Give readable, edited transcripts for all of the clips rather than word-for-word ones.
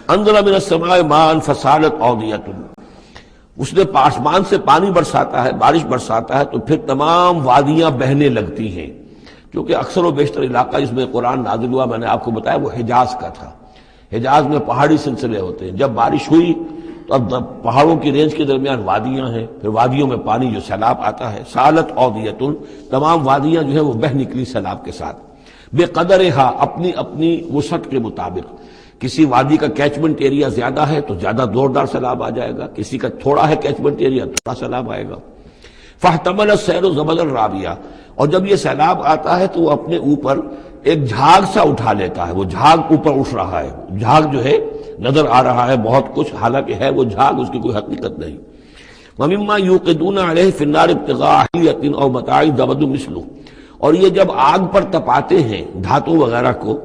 انزل من السماء ماء فسالت اودیۃ، اس نے آسمان سے پانی برساتا ہے، بارش برساتا ہے تو پھر تمام وادیاں بہنے لگتی ہیں. کیونکہ اکثر و بیشتر علاقہ جس میں قرآن نازل ہوا، میں نے آپ کو بتایا، وہ حجاز کا تھا. حجاز میں پہاڑی سلسلے ہوتے ہیں. جب بارش ہوئی تو اب پہاڑوں کی رینج کے درمیان وادیاں ہیں، پھر وادیوں میں پانی جو سیلاب آتا ہے. سالت اودیۃ، تمام وادیاں جو ہیں وہ بہہ نکلی سیلاب کے ساتھ. بے قدرہا، اپنی اپنی وسعت کے مطابق. کسی وادی کا کیچمنٹ ایریا زیادہ ہے تو زیادہ زوردار سیلاب آ جائے گا، کسی کا تھوڑا ہے کیچمنٹ ایریا تھوڑا سیلاب آئے گا. فاحتمل السیل زبدا رابیہ، اور جب یہ سیلاب آتا ہے تو وہ اپنے اوپر ایک جھاگ سا اٹھا لیتا ہے. وہ جھاگ اوپر اٹھ رہا ہے، جھاگ جو ہے نظر آ رہا ہے بہت کچھ، حالانکہ ہے وہ جھاگ، اس کی کوئی حقیقت نہیں. وَمِمَّا يُوقِدُونَ عَلَيْهِ فِي النَّارِ ابْتِغَاءَ حِلْيَةٍ أَوْ مَتَاعٍ زَبَدٌ مِثْلُهُ، اور یہ جب آگ پر تپاتے ہیں دھاتوں وغیرہ کو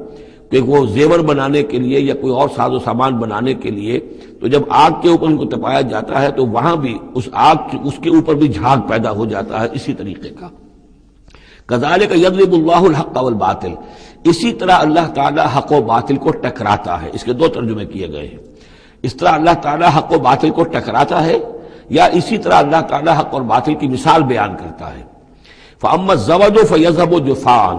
کہ وہ زیور بنانے کے لیے یا کوئی اور ساز و سامان بنانے کے لیے، تو جب آگ کے اوپر ان کو تپایا جاتا ہے تو وہاں بھی اس کے اوپر بھی جھاگ پیدا ہو جاتا ہے اسی طریقے کا. کذالک یضرب اللہ الحق والباطل، اسی طرح اللہ تعالیٰ حق و باطل کو ٹکراتا ہے. اس کے دو ترجمے کیے گئے ہیں. اس طرح اللہ تعالیٰ حق و باطل کو ٹکراتا ہے، یا اسی طرح اللہ تعالیٰ حق اور باطل کی مثال بیان کرتا ہے. فَأَمَّا الزَّبَدُ فَيَذْهَبُ جُفَاءً،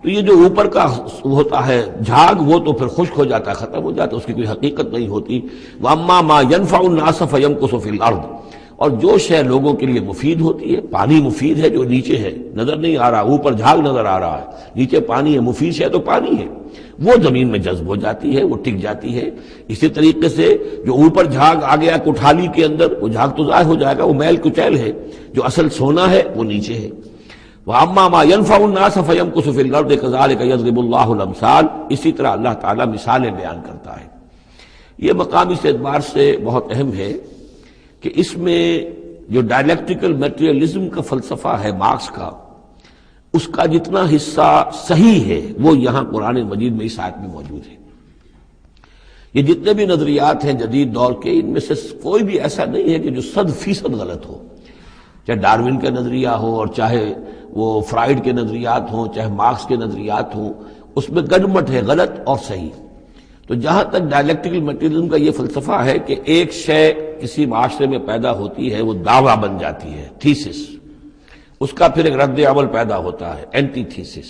تو یہ جو اوپر کا ہوتا ہے جھاگ وہ تو پھر خشک ہو جاتا ہے، ختم ہو جاتا ہے، اس کی کوئی حقیقت نہیں ہوتی. وَأَمَّا مَا يَنْفَعُ النَّاسَ فَيَمْكُثُ فِي الْأَرْضِ، اور جو شے لوگوں کے لیے مفید ہوتی ہے، پانی مفید ہے جو نیچے ہے نظر نہیں آ رہا، اوپر جھاگ نظر آ رہا ہے، نیچے پانی ہے، مفید شے تو پانی ہے، وہ زمین میں جذب ہو جاتی ہے، وہ ٹک جاتی ہے. اسی طریقے سے جو اوپر جھاگ آ گیا کٹھالی کے اندر، وہ جھاگ تو ضائع ہو جائے گا، وہ میل کچیل ہے. جو اصل سونا ہے وہ نیچے ہے. وَأَمَّا مَا يَنْفَعُ النَّاسَ فَيَمْكُثُ فِي الْأَرْضِ كَذَلِكَ يَضْرِبُ اللَّهُ الْأَمْثَالَ، اسی طرح اللہ تعالیٰ مثالیں بیان کرتا ہے. یہ مقام اس اعتبار سے بہت اہم ہے کہ اس میں جو ڈائلیکٹیکل میٹریلزم کا فلسفہ ہے مارکس کا، اس کا جتنا حصہ صحیح ہے وہ یہاں قرآن مجید میں اس آیت میں موجود ہے. یہ جتنے بھی نظریات ہیں جدید دور کے، ان میں سے کوئی بھی ایسا نہیں ہے کہ جو 100% غلط ہو. چاہے ڈاروین کا نظریہ ہو، اور چاہے وہ فرائیڈ کے نظریات ہوں، چاہے مارکس کے نظریات ہوں، اس میں گڈمٹ ہے غلط اور صحیح. تو جہاں تک ڈائلیکٹیکل میٹریلزم کا یہ فلسفہ ہے کہ ایک شے کسی معاشرے میں پیدا ہوتی ہے، وہ دعویٰ بن جاتی ہے، تھیسس، اس کا پھر ایک رد عمل پیدا ہوتا ہے، اینٹی تھیسس.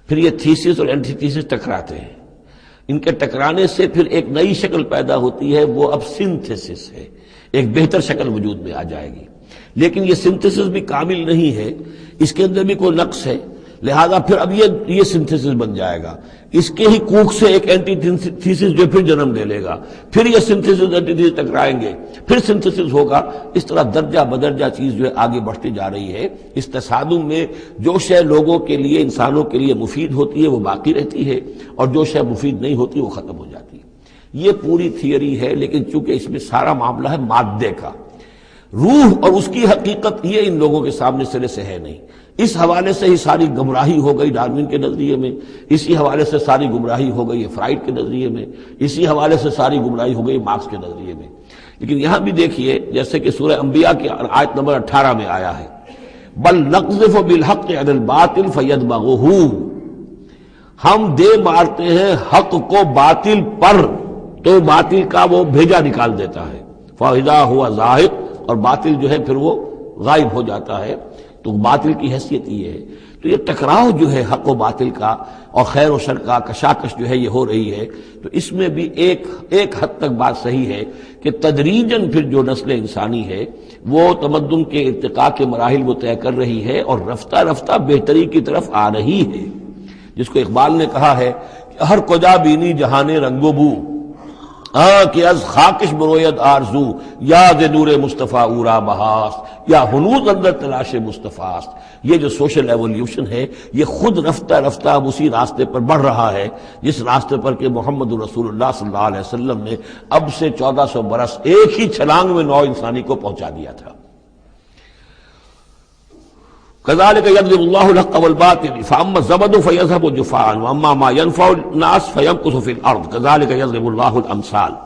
پھر یہ تھیسس اور اینٹی تھیسس ٹکراتے ہیں. ان کے ٹکرانے سے پھر ایک نئی شکل پیدا ہوتی ہے، وہ اب سنتھسس ہے، ایک بہتر شکل وجود میں آ جائے گی. لیکن یہ سنتھسس بھی کامل نہیں ہے، اس کے اندر بھی کوئی نقص ہے، لہذا پھر اب یہ سنتھسس بن جائے گا. اس کے ہی کوکھ سے ایک اینٹی تھیسس جو پھر جنم لے لے گا، پھر یہ سنتھسس اینٹی تھیسس ٹکرائیں گے، پھر سنتھسس ہوگا. اس طرح درجہ بدرجہ چیز جو ہے آگے بڑھتی جا رہی ہے. اس تصادم میں جو شے لوگوں کے لیے، انسانوں کے لیے مفید ہوتی ہے وہ باقی رہتی ہے، اور جو شے مفید نہیں ہوتی وہ ختم ہو جاتی ہے. یہ پوری تھیوری ہے، لیکن چونکہ اس میں سارا معاملہ ہے مادے کا، روح اور اس کی حقیقت یہ ان لوگوں کے سامنے سرے سے ہے نہیں. اس حوالے سے ہی ساری گمراہی ہو گئی ڈاروین کے نظریے میں، اسی حوالے سے ساری گمراہی ہو گئی فرائیڈ کے نظریے میں، اسی حوالے سے ساری گمراہی ہو گئی مارکس کے نظریے میں. لیکن یہاں بھی دیکھیے، جیسے کہ سورہ انبیاء کی آیت نمبر 18 میں آیا ہے، بل نقذف بالحق علی الباطل فیدمغہ، ہم دے مارتے ہیں حق کو باطل پر تو باطل کا وہ بھیجا نکال دیتا ہے. فاذا ہوا زاہق، اور باطل جو ہے پھر وہ غائب ہو جاتا ہے. تو باطل کی حیثیت یہ ہے. تو یہ ٹکراؤ جو ہے حق و باطل کا اور خیر و شر کا کشاکش جو ہے یہ ہو رہی ہے. تو اس میں بھی ایک حد تک بات صحیح ہے کہ تدریجاً پھر جو نسل انسانی ہے وہ تمدن کے ارتقاء کے مراحل وہ طے کر رہی ہے، اور رفتہ رفتہ بہتری کی طرف آ رہی ہے. جس کو اقبال نے کہا ہے کہ ہر کجا بینی جہان رنگ و بو، کہ از خاکش بروید آرزو، یاد نور مصطفیٰ اورا بہاست، یا ہنوز اندر تلاش مصطفیٰست. یہ جو سوشل ایولیوشن ہے یہ خود رفتہ رفتہ اب اسی راستے پر بڑھ رہا ہے جس راستے پر کہ محمد رسول اللہ صلی اللہ علیہ وسلم نے اب سے 1400 برس ایک ہی چھلانگ میں نوع انسانی کو پہنچا دیا تھا. كذلك يضرب الله الحق والباطل فأما الزبد فيذهب جفاء وأما ما ينفع الناس فيمكث في الأرض كذلك يضرب الله الأمثال.